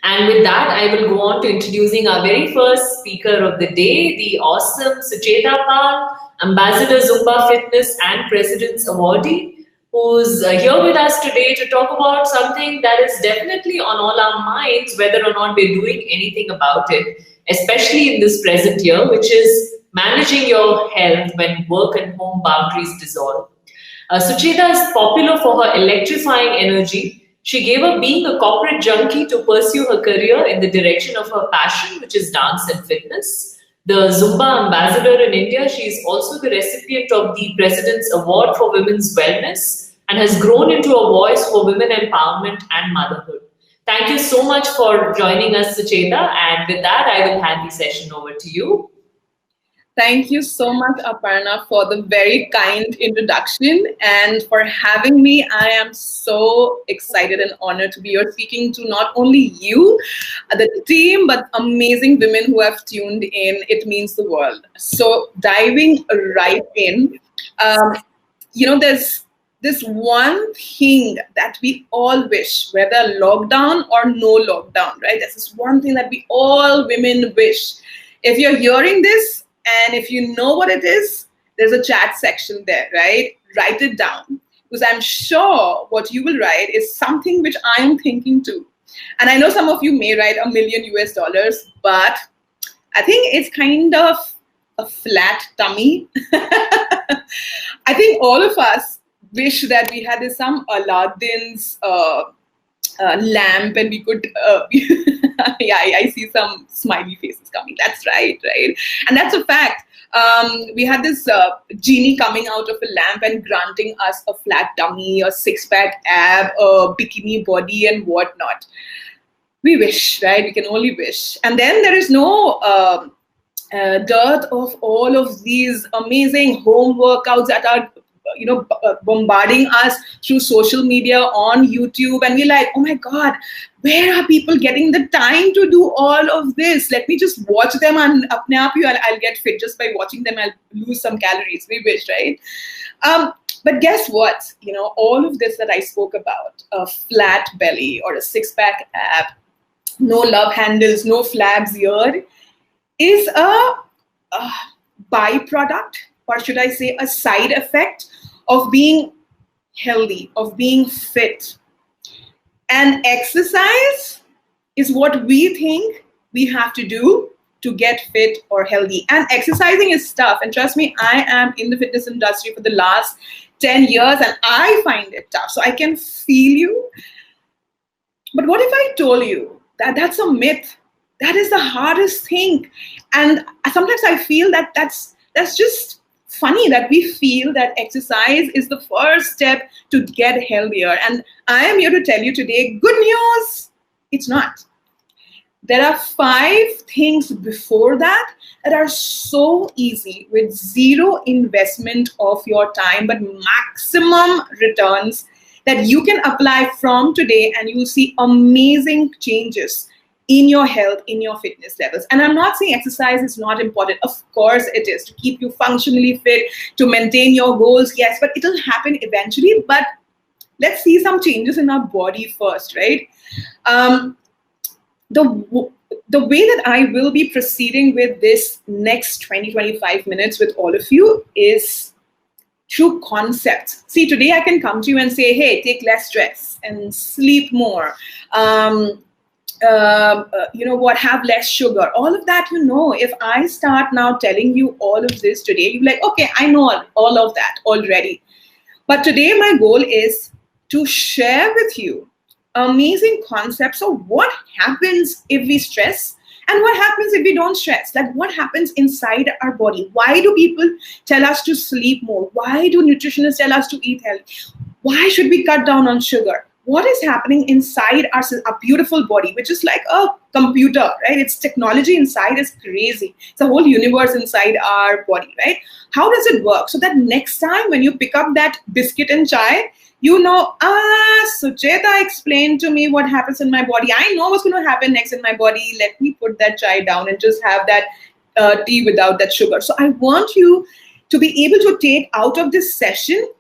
And with that, I will go on to introducing our very first speaker of the day, the awesome Sucheta Pal, Ambassador Zumba Fitness and President's Awardee, who's here with us today to talk about something that is definitely on all our minds, whether or not we're doing anything about it, especially in this present year, which is managing your health when work and home boundaries dissolve. Sucheta is popular for her electrifying energy. She gave up being a corporate junkie to pursue her career in the direction of her passion, which is dance and fitness. The Zumba Ambassador in India, she is also the recipient of the President's Award for Women's Wellness and has grown into a voice for women empowerment and motherhood. Thank you so much for joining us, Sucheta. And with that, I will hand the session over to you. Thank you so much, Aparna, for the very kind introduction and for having me. I am so excited and honored to be here speaking to not only you, the team, but amazing women who have tuned in. It means the world. So diving right in, there's this one thing that we all wish, whether lockdown or no lockdown, right? There's this one thing that we all women wish. If you're hearing this, and if you know what it is, there's a chat section there, right? Write it down. Because I'm sure what you will write is something which I am thinking too. And I know some of you may write $1 million, but I think it's kind of a flat tummy. I think all of us wish that we had some Aladdin's lamp and we could, I see some smiley faces coming. That's right? And that's a fact. We had this genie coming out of a lamp and granting us a flat tummy, a six-pack ab, a bikini body and whatnot. We wish, right? We can only wish. And then there is no dearth of all of these amazing home workouts that are bombarding us through social media on YouTube, and we're like, oh my God, where are people getting the time to do all of this? Let me just watch them and apne aap I'll get fit just by watching them. I'll lose some calories. We wish, right? But guess what? All of this that I spoke about, a flat belly or a six-pack ab, no love handles, no flags here, is a byproduct, or should I say a side effect of being healthy, of being fit. And exercise is what we think we have to do to get fit or healthy. And exercising is tough. And trust me, I am in the fitness industry for the last 10 years and I find it tough. So I can feel you. But what if I told you that that's a myth? That is the hardest thing. And sometimes I feel that that's just funny that we feel that exercise is the first step to get healthier. And I am here to tell you today, good news, it's not. There are 5 things before that are so easy with zero investment of your time, but maximum returns that you can apply from today and you'll see amazing changes in your health, in your fitness levels. And I'm not saying exercise is not important. Of course it is, to keep you functionally fit, to maintain your goals, yes, but it'll happen eventually. But let's see some changes in our body first, right? The way that I will be proceeding with this next 20-25 minutes with all of you is through concepts. See, today I can come to you and say, hey, take less stress and sleep more. Have less sugar, all of that, if I start now telling you all of this today, you're like, okay, I know all of that already. But today my goal is to share with you amazing concepts of what happens if we stress and what happens if we don't stress. Like what happens inside our body? Why do people tell us to sleep more? Why do nutritionists tell us to eat healthy? Why should we cut down on sugar? What is happening inside our beautiful body, which is like a computer, right? It's technology inside is crazy. It's a whole universe inside our body, right? How does it work? So that next time when you pick up that biscuit and chai, Sucheta explained to me what happens in my body. I know what's going to happen next in my body. Let me put that chai down and just have that tea without that sugar. So I want you to be able to take out of this session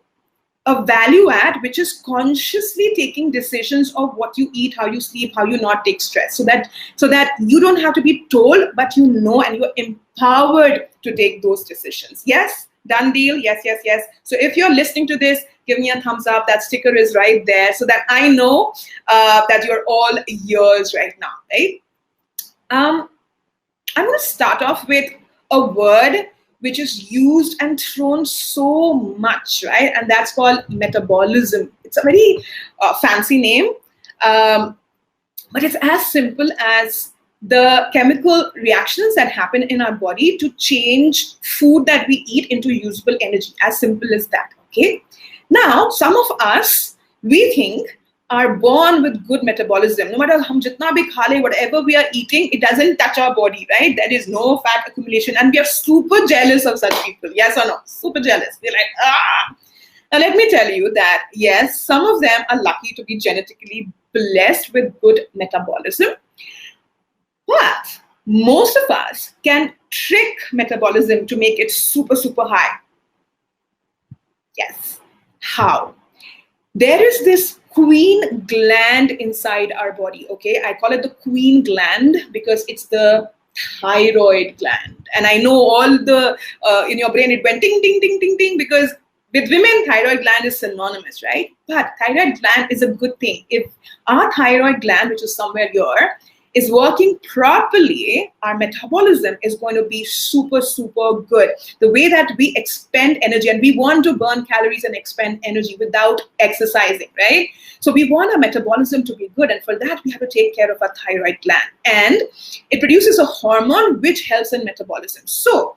a value add which is consciously taking decisions of what you eat, how you sleep, how you not take stress, so that you don't have to be told, but you know, and you're empowered to take those decisions. Yes, done deal. Yes, yes, yes. So if you're listening to this, give me a thumbs up. That sticker is right there, so that I know that you're all ears right now, right? I'm going to start off with a word which is used and thrown so much, right? And that's called metabolism. It's a very fancy name, but it's as simple as the chemical reactions that happen in our body to change food that we eat into usable energy. As simple as that, okay? Now, some of us, we think, are born with good metabolism. No matter hum jitna bhi kha le, whatever we are eating, it doesn't touch our body, right? There is no fat accumulation, and we are super jealous of such people. Yes or no? Super jealous. We're like, ah. Now let me tell you that yes, some of them are lucky to be genetically blessed with good metabolism, but most of us can trick metabolism to make it super, super high. Yes. How? There is this queen gland inside our body, okay? I call it the queen gland because it's the thyroid gland. And I know all the, in your brain, it went ding, ding, ding, ding, ding, because with women, thyroid gland is synonymous, right? But thyroid gland is a good thing. If our thyroid gland, which is somewhere here, is working properly, our metabolism is going to be super, super good. The way that we expend energy, and we want to burn calories and expend energy without exercising, right? So we want our metabolism to be good. And for that, we have to take care of our thyroid gland. And it produces a hormone which helps in metabolism. So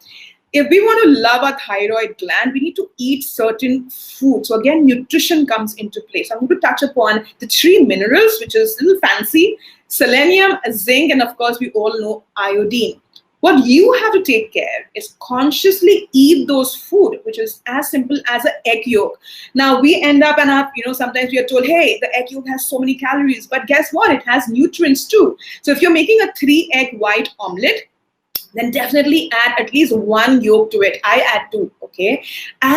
if we want to love our thyroid gland, we need to eat certain foods. So again, nutrition comes into play. So I'm going to touch upon the 3 minerals, which is a little fancy: selenium, zinc, and of course, we all know iodine. What you have to take care is consciously eat those food, which is as simple as an egg yolk. Now we end up and sometimes we are told, hey, the egg yolk has so many calories, but guess what? It has nutrients too. So if you're making a 3-egg white omelet, then definitely add at least 1 yolk to it. I add 2, okay?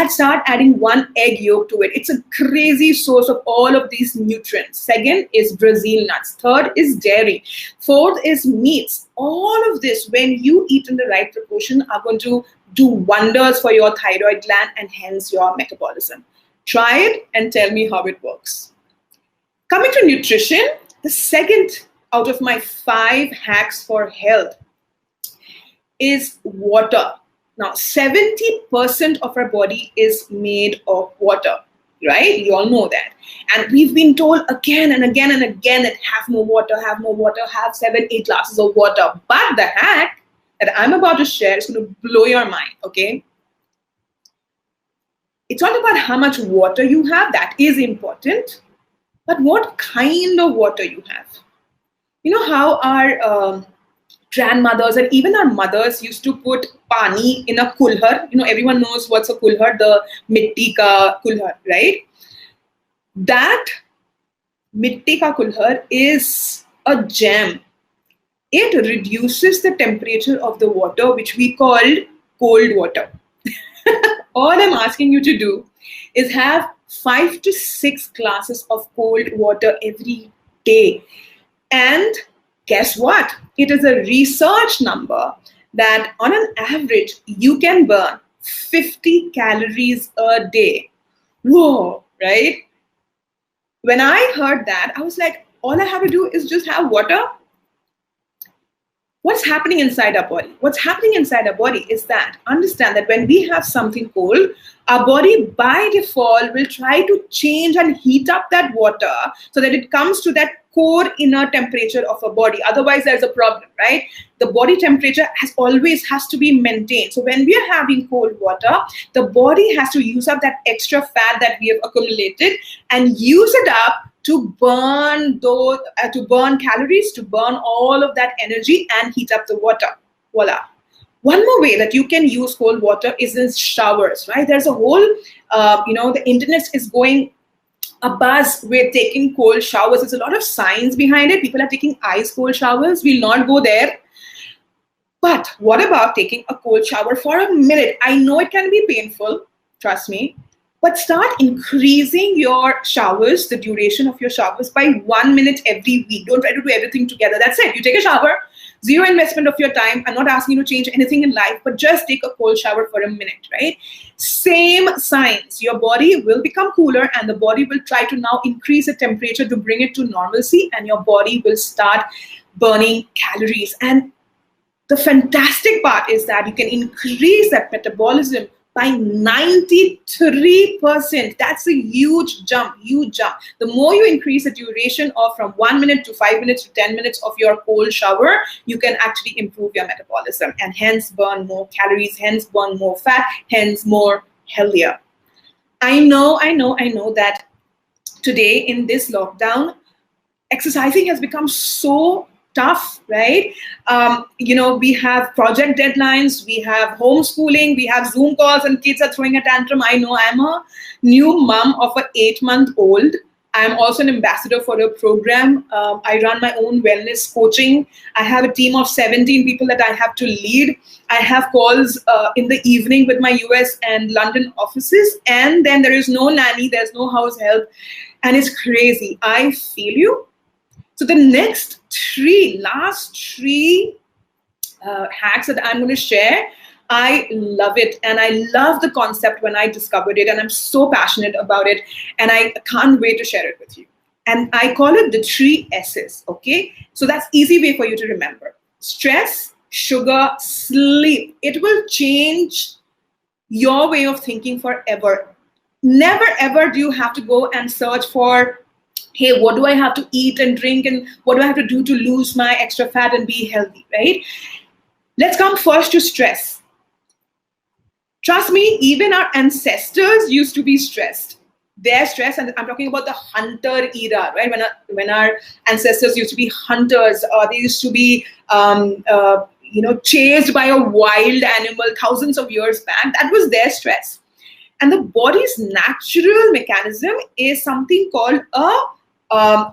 Start adding 1 egg yolk to it. It's a crazy source of all of these nutrients. Second is Brazil nuts. Third is dairy. Fourth is meats. All of this, when you eat in the right proportion, are going to do wonders for your thyroid gland and hence your metabolism. Try it and tell me how it works. Coming to nutrition, the second out of my 5 hacks for health is water. Now, 70% of our body is made of water, right? You all know that. And we've been told again and again and again that have more water, have 7-8 glasses of water. But the hack that I'm about to share is going to blow your mind, okay? It's not about how much water you have. That is important. But what kind of water you have. You know how our grandmothers and even our mothers used to put pani in a kulhar. Everyone knows what's a kulhar, the mitti ka kulhar, right? That mitti ka kulhar is a gem. It reduces the temperature of the water, which we call cold water. All I'm asking you to do is have 5 to 6 glasses of cold water every day. And guess what? It is a research number that on an average, you can burn 50 calories a day. Whoa, right? When I heard that, I was like, all I have to do is just have water. What's happening inside our body? What's happening inside our body is that, understand that when we have something cold, our body by default will try to change and heat up that water so that it comes to that core inner temperature of our body. Otherwise, there's a problem, right? The body temperature always has to be maintained. So when we are having cold water, the body has to use up that extra fat that we have accumulated and use it up to burn calories, to burn all of that energy and heat up the water. Voila. One more way that you can use cold water is in showers, right? There's a whole, the internet is going abuzz with taking cold showers. There's a lot of science behind it. People are taking ice cold showers. We'll not go there. But what about taking a cold shower for a minute? I know it can be painful, trust me. But start increasing your showers, the duration of your showers, by 1 minute every week. Don't try to do everything together. That's it. You take a shower, zero investment of your time. I'm not asking you to change anything in life, but just take a cold shower for a minute, right? Same signs. Your body will become cooler and the body will try to now increase the temperature to bring it to normalcy, and your body will start burning calories. And the fantastic part is that you can increase that metabolism by 93%. That's a huge jump, huge jump. The more you increase the duration of from 1 minute to 5 minutes to 10 minutes of your cold shower, you can actually improve your metabolism and hence burn more calories, hence burn more fat, hence more healthier. I know that today in this lockdown, exercising has become so tough, right? We have project deadlines, we have homeschooling, we have Zoom calls, and kids are throwing a tantrum. I know. I'm a new mom of an 8-month-old. I'm also an ambassador for a program. I run my own wellness coaching. I have a team of 17 people that I have to lead. I have calls in the evening with my US and London offices, and then there is no nanny, there's no house help, and it's crazy. I feel you. So the last three hacks that I'm going to share, I love it. And I love the concept when I discovered it. And I'm so passionate about it. And I can't wait to share it with you. And I call it the 3 S's. Okay. So that's easy way for you to remember. Stress, sugar, sleep. It will change your way of thinking forever. Never, ever do you have to go and search for, hey, what do I have to eat and drink, and what do I have to do to lose my extra fat and be healthy, right? Let's come first to stress. Trust me, even our ancestors used to be stressed. Their stress, and I'm talking about the hunter era, right? When our ancestors used to be hunters, they used to be chased by a wild animal thousands of years back. That was their stress. And the body's natural mechanism is something called a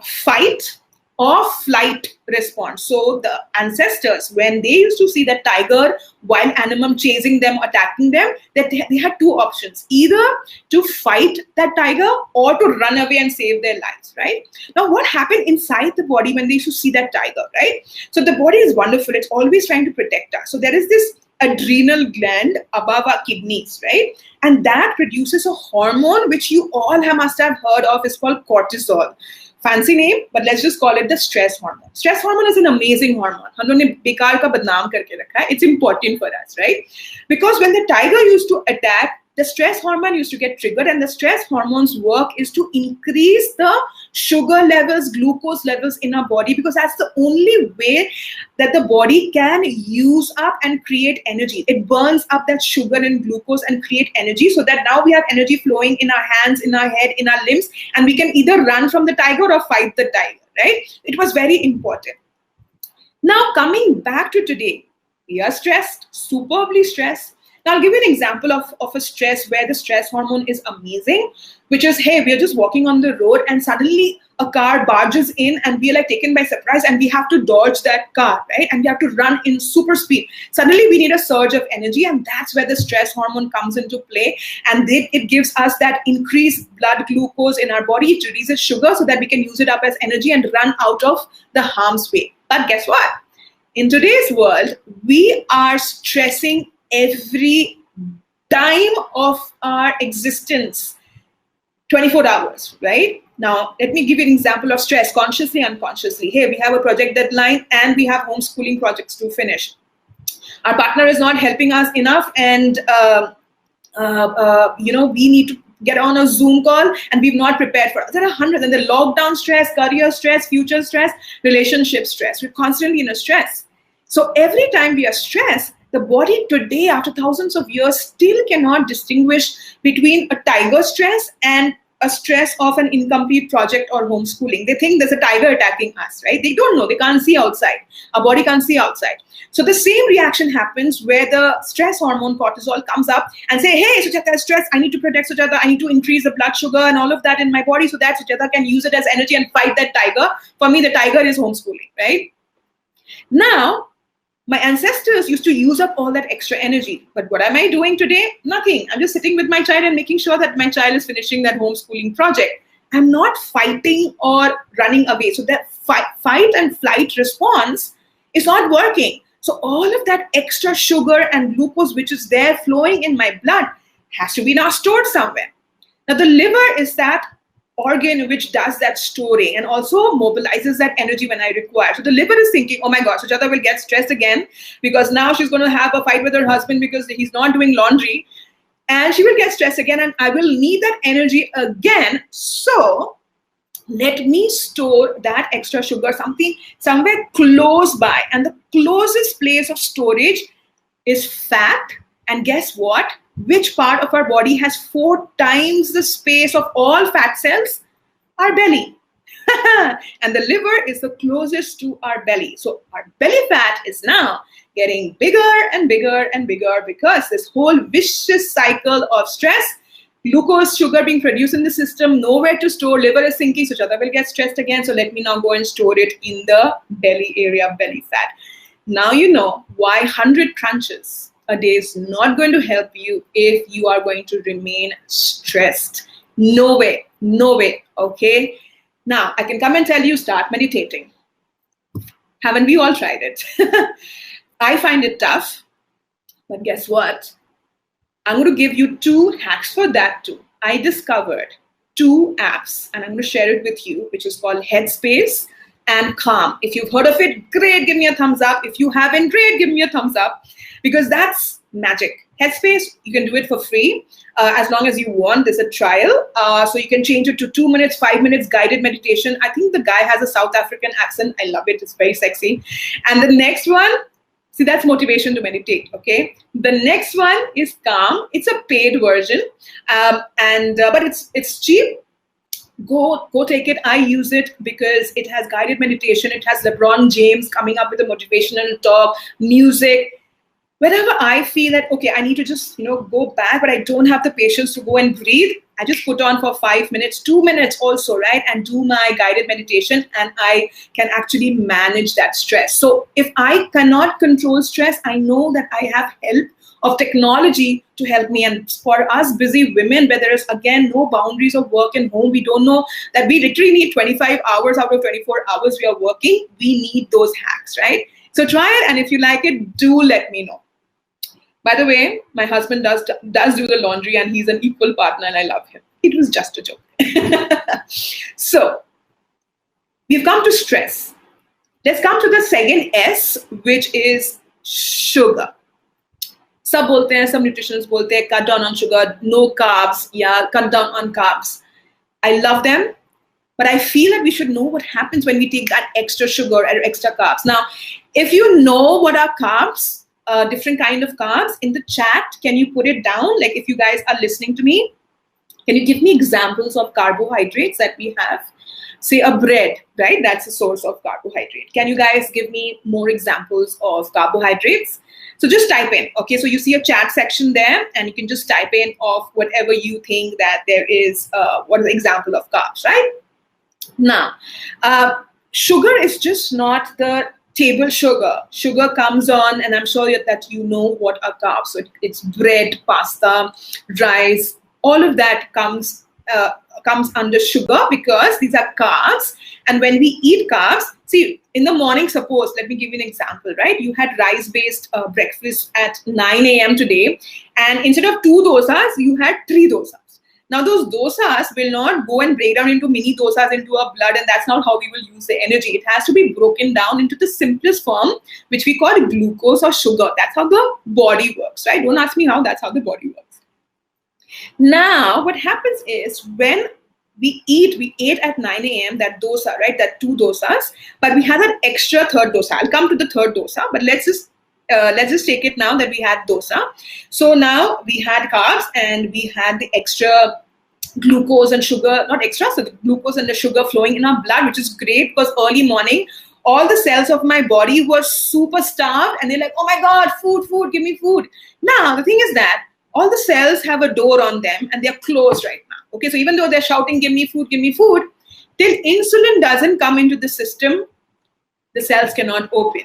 fight or flight response. So the ancestors, when they used to see that tiger, wild animal chasing them, attacking them, that they had 2 options: either to fight that tiger or to run away and save their lives, right? Now, what happened inside the body when they used to see that tiger, right? So the body is wonderful. It's always trying to protect us. So there is this adrenal gland above our kidneys, right? And that produces a hormone which you all must have heard of. It's called cortisol. Fancy name, but let's just call it the stress hormone. Stress hormone is an amazing hormone. It's important for us, right? Because when the tiger used to attack, the stress hormone used to get triggered, and the stress hormone's work is to increase the sugar levels, glucose levels in our body, because that's the only way that the body can use up and create energy. It burns up that sugar and glucose and create energy, so that now we have energy flowing in our hands, in our head, in our limbs, and we can either run from the tiger or fight the tiger, right? It was very important. Now, coming back to today, we are stressed, superbly stressed. Now, I'll give you an example of a stress where the stress hormone is amazing, which is, hey, we're just walking on the road and suddenly a car barges in and we're like taken by surprise and we have to dodge that car, right? And we have to run in super speed. Suddenly we need a surge of energy, and that's where the stress hormone comes into play. And it gives us that increased blood glucose in our body. It releases sugar so that we can use it up as energy and run out of the harm's way. But guess what? In today's world, we are stressing every time of our existence, 24 hours, right? Now, let me give you an example of stress, consciously, unconsciously. Hey, we have a project deadline and we have homeschooling projects to finish. Our partner is not helping us enough, and we need to get on a Zoom call and we've not prepared for it. There are hundreds, and the lockdown stress, career stress, future stress, relationship stress. We're constantly in a stress. So every time we are stressed, the body today, after thousands of years, still cannot distinguish between a tiger stress and a stress of an incomplete project or homeschooling. They think there's a tiger attacking us, right? They don't know. They can't see outside. Our body can't see outside. So the same reaction happens where the stress hormone cortisol comes up and say, hey, Sucheta is stressed. I need to protect Sucheta. I need to increase the blood sugar and all of that in my body so that Sucheta can use it as energy and fight that tiger. For me, the tiger is homeschooling, right? Now, My ancestors used to use up all that extra energy. But what am I doing today? Nothing. I'm just sitting with my child and making sure that my child is finishing that homeschooling project. I'm not fighting or running away. So that fight and flight response is not working. So all of that extra sugar and glucose which is there flowing in my blood has to be now stored somewhere. Now the liver is that organ which does that storing and also mobilizes that energy when I require. So the liver is thinking, oh my God, Sucheta will get stressed again because now she's going to have a fight with her husband because he's not doing laundry, and she will get stressed again and I will need that energy again. So let me store that extra sugar somewhere close by, and the closest place of storage is fat. And guess what? Which part of our body has 4 times the space of all fat cells? Our belly. And the liver is the closest to our belly. So our belly fat is now getting bigger and bigger and bigger because this whole vicious cycle of stress, glucose, sugar being produced in the system, nowhere to store, liver is thinking, Sucheta will get stressed again, so let me now go and store it in the belly area, belly fat. Now you know why 100 crunches a day is not going to help you if you are going to remain stressed. No way, okay? Now, I can come and tell you, start meditating. Haven't we all tried it? I find it tough, but guess what? I'm going to give you 2 hacks for that too. I discovered 2 apps, and I'm going to share it with you, which is called Headspace and Calm. If you've heard of it, great, give me a thumbs up. If you haven't, great, give me a thumbs up, because that's magic. Headspace, you can do it for free as long as you want. There's a trial, so you can change it to 2 minutes, 5 minutes guided meditation. I think the guy has a South African accent. I love it. It's very sexy. And the next one, see, that's motivation to meditate, okay? The next one is Calm. It's a paid version, but it's cheap. Go take it. I use it because it has guided meditation. It has LeBron James coming up with a motivational talk, music. Whenever I feel that, okay, I need to just, go back, but I don't have the patience to go and breathe, I just put on for 5 minutes, 2 minutes also, right? And do my guided meditation, and I can actually manage that stress. So if I cannot control stress, I know that I have help of technology to help me. And for us busy women, where there is, again, no boundaries of work and home, we don't know that we literally need 25 hours out of 24 hours we are working. We need those hacks, right? So try it, and if you like it, do let me know. By the way, my husband does do the laundry, and he's an equal partner, and I love him. It was just a joke. So, we've come to stress. Let's come to the second S, which is sugar. Some bolte hain, some nutritionists bolte hain, cut down on sugar, no carbs, cut down on carbs. I love them, but I feel that we should know what happens when we take that extra sugar or extra carbs. Now, if you know what are carbs, different kind of carbs, in the chat, can you put it down? Like, if you guys are listening to me, can you give me examples of carbohydrates that we have? Say a bread, right? That's a source of carbohydrate. Can you guys give me more examples of carbohydrates? So just type in, okay? So you see a chat section there, and you can just type in of whatever you think that there is, what is the example of carbs, right? Now, sugar is just not the table sugar. Sugar comes on, and I'm sure that you know what are carbs. So it's bread, pasta, rice, all of that comes under sugar because these are carbs. And when we eat carbs, see, in the morning, suppose, let me give you an example, right? You had rice-based breakfast at 9 a.m. today, and instead of 2 dosas, you had 3 dosas. Now, those dosas will not go and break down into mini dosas into our blood, and that's not how we will use the energy. It has to be broken down into the simplest form, which we call glucose or sugar. That's how the body works, right? Don't ask me how, that's how the body works. Now, what happens is when we ate at 9 a.m. that dosa, right? That 2 dosas, but we had an extra 3rd dosa. I'll come to the 3rd dosa, but let's just take it now that we had dosa. So now we had carbs, and we had the extra glucose and sugar, not extra, so the glucose and the sugar flowing in our blood, which is great because early morning, all the cells of my body were super starved, and they're like, oh my God, food, give me food. Now, the thing is that all the cells have a door on them, and they're closed right now. Okay, so even though they're shouting, give me food, till insulin doesn't come into the system, the cells cannot open.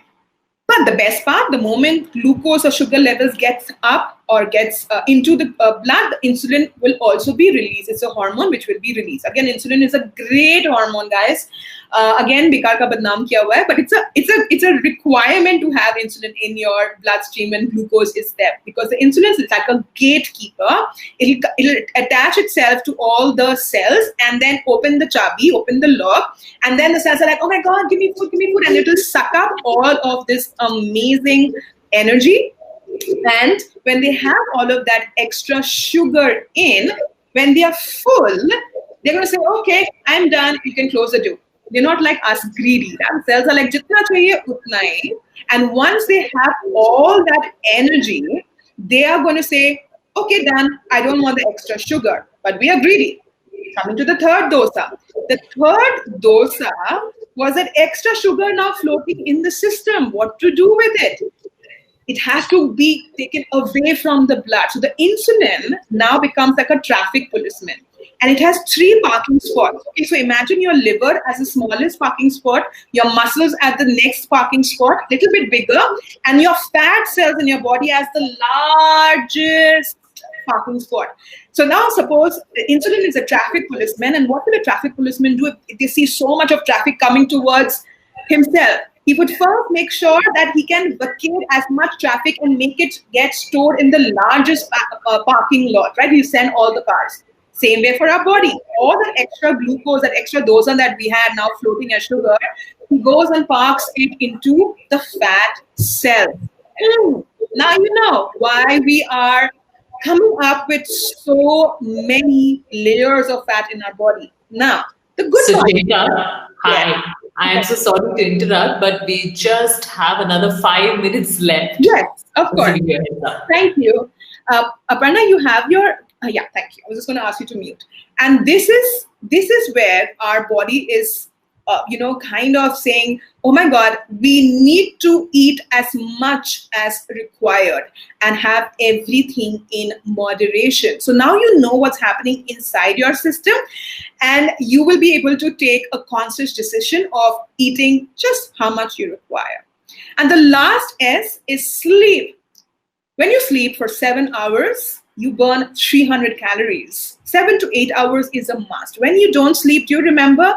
But the best part, the moment glucose or sugar levels gets up or gets into the blood, the insulin will also be released. It's a hormone which will be released. Again, insulin is a great hormone, guys. Again, बेकार का बदनाम किया हुआ है, but it's a requirement to have insulin in your bloodstream when glucose is there, because the insulin is like a gatekeeper. It'll attach itself to all the cells and then open the chabi, open the lock, and then the cells are like, oh my God, give me food, and it will suck up all of this amazing energy. And when they have all of that extra sugar in, when they are full, they're going to say, okay, I'm done, you can close the door. They're not like us, greedy. The cells are like, jitna chahiye, utna hi. And once they have all that energy, they are going to say, okay, done, I don't want the extra sugar. But we are greedy. Coming to the third dosa. The third dosa was that extra sugar now floating in the system. What to do with it? It has to be taken away from the blood. So the insulin now becomes like a traffic policeman. And it has 3 parking spots. Okay, so imagine your liver as the smallest parking spot, your muscles at the next parking spot, little bit bigger, and your fat cells in your body as the largest parking spot. So now suppose insulin is a traffic policeman, and what will a traffic policeman do if they see so much of traffic coming towards himself? He would first make sure that he can vacate as much traffic and make it get stored in the largest parking lot, right? You send all the cars. Same way for our body. All the extra glucose, that extra dosa that we had now floating as sugar, he goes and parks it into the fat cell. Now you know why we are coming up with so many layers of fat in our body. Now, the good part. Sucheta, hi. I am so sorry to interrupt, but we just have another 5 minutes left. Yes, of course. Thank you. Aparna, you have your... yeah, thank you. I was just going to ask you to mute. And this is where our body is, kind of saying, oh my God, we need to eat as much as required and have everything in moderation. So now you know what's happening inside your system, and you will be able to take a conscious decision of eating just how much you require. And the last S is sleep. When you sleep for 7 hours, you burn 300 calories. 7 to 8 hours is a must. When you don't sleep, do you remember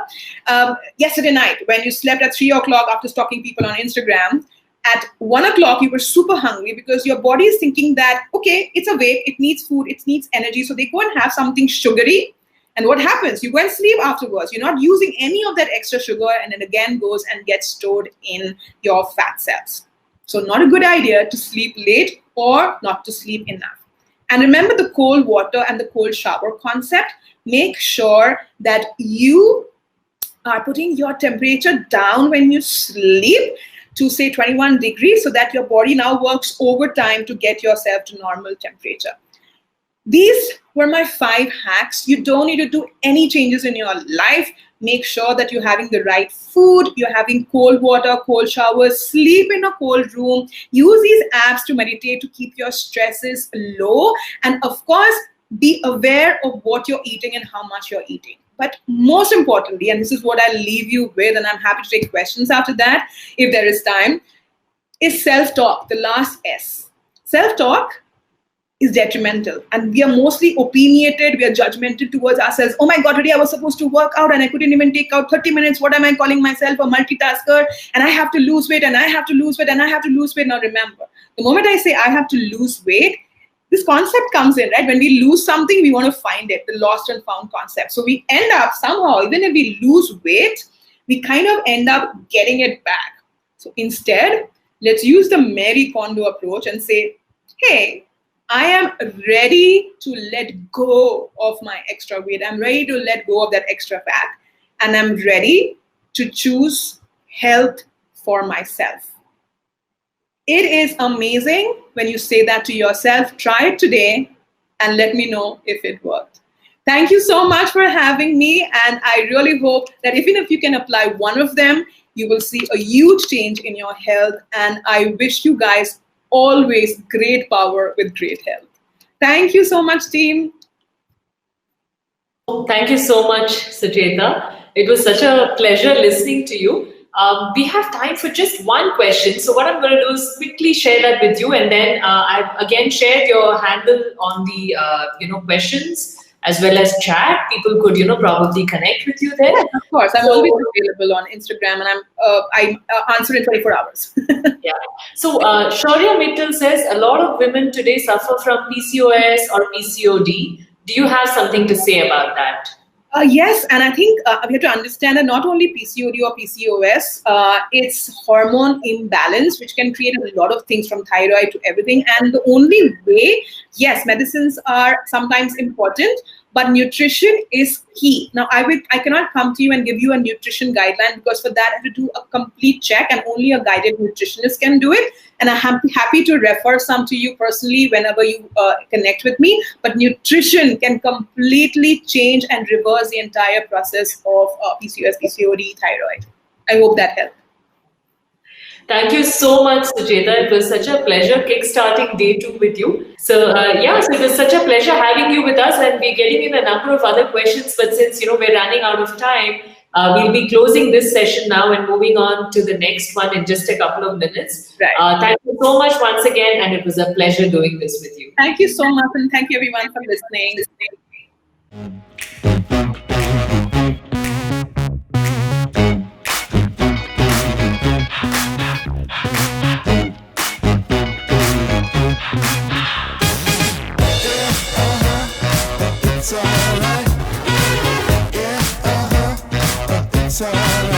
yesterday night when you slept at 3 o'clock after stalking people on Instagram? At 1 o'clock, you were super hungry because your body is thinking that, okay, it's awake, it needs food, it needs energy. So they go and have something sugary. And what happens? You go and sleep afterwards. You're not using any of that extra sugar, and it again goes and gets stored in your fat cells. So not a good idea to sleep late or not to sleep enough. And remember the cold water and the cold shower concept. Make sure that you are putting your temperature down when you sleep to say 21 degrees, so that your body now works overtime to get yourself to normal temperature. These were my 5 hacks. You don't need to do any changes in your life. Make sure that you're having the right food, you're having cold water, cold showers, sleep in a cold room, use these apps to meditate to keep your stresses low, and of course, be aware of what you're eating and how much you're eating. But most importantly, and this is what I'll leave you with, and I'm happy to take questions after that if there is time, is self-talk, the last S. Self-talk is detrimental, and we are mostly opinionated, we are judgmental towards ourselves. Oh my God, today I was supposed to work out and I couldn't even take out 30 minutes. What am I calling myself, a multitasker? And I have to lose weight, and I have to lose weight, and I have to lose weight. Now remember, the moment I say I have to lose weight, this concept comes in, right? When we lose something, we want to find it, the lost and found concept. So we end up somehow, even if we lose weight, we kind of end up getting it back. So instead, let's use the Mary Kondo approach and say, hey, I am ready to let go of my extra weight. I'm ready to let go of that extra fat. And I'm ready to choose health for myself. It is amazing when you say that to yourself. Try it today and let me know if it worked. Thank you so much for having me. And I really hope that even if you can apply one of them, you will see a huge change in your health. And I wish you guys always great power with great health. Thank you so much, team. Thank you so much, Sucheta. It was such a pleasure listening to you. We have time for just one question. So what I'm going to do is quickly share that with you, and then I've again shared your handle on the questions as well as chat. People could probably connect with you there. Yes, of course. I'm always available on Instagram, and I answer in 24 hours. Yeah. So Shaurya Mittal says a lot of women today suffer from PCOS or PCOD. Do you have something to say about that? Yes, and I think we have to understand that not only PCOD or PCOS, it's hormone imbalance, which can create a lot of things from thyroid to everything. And the only way, yes, medicines are sometimes important, but nutrition is key. Now, I cannot come to you and give you a nutrition guideline, because for that I have to do a complete check, and only a guided nutritionist can do it. And I'm happy to refer some to you personally whenever you connect with me. But nutrition can completely change and reverse the entire process of PCOS, PCOD, thyroid. I hope that helped. Thank you so much, Sucheta. It was such a pleasure kickstarting day 2 with you. So so it was such a pleasure having you with us, and we're getting in a number of other questions. But since we're running out of time, we'll be closing this session now and moving on to the next one in just a couple of minutes. Right. Thank you so much once again, and it was a pleasure doing this with you. Thank you so much, and thank you everyone for listening. It's alright.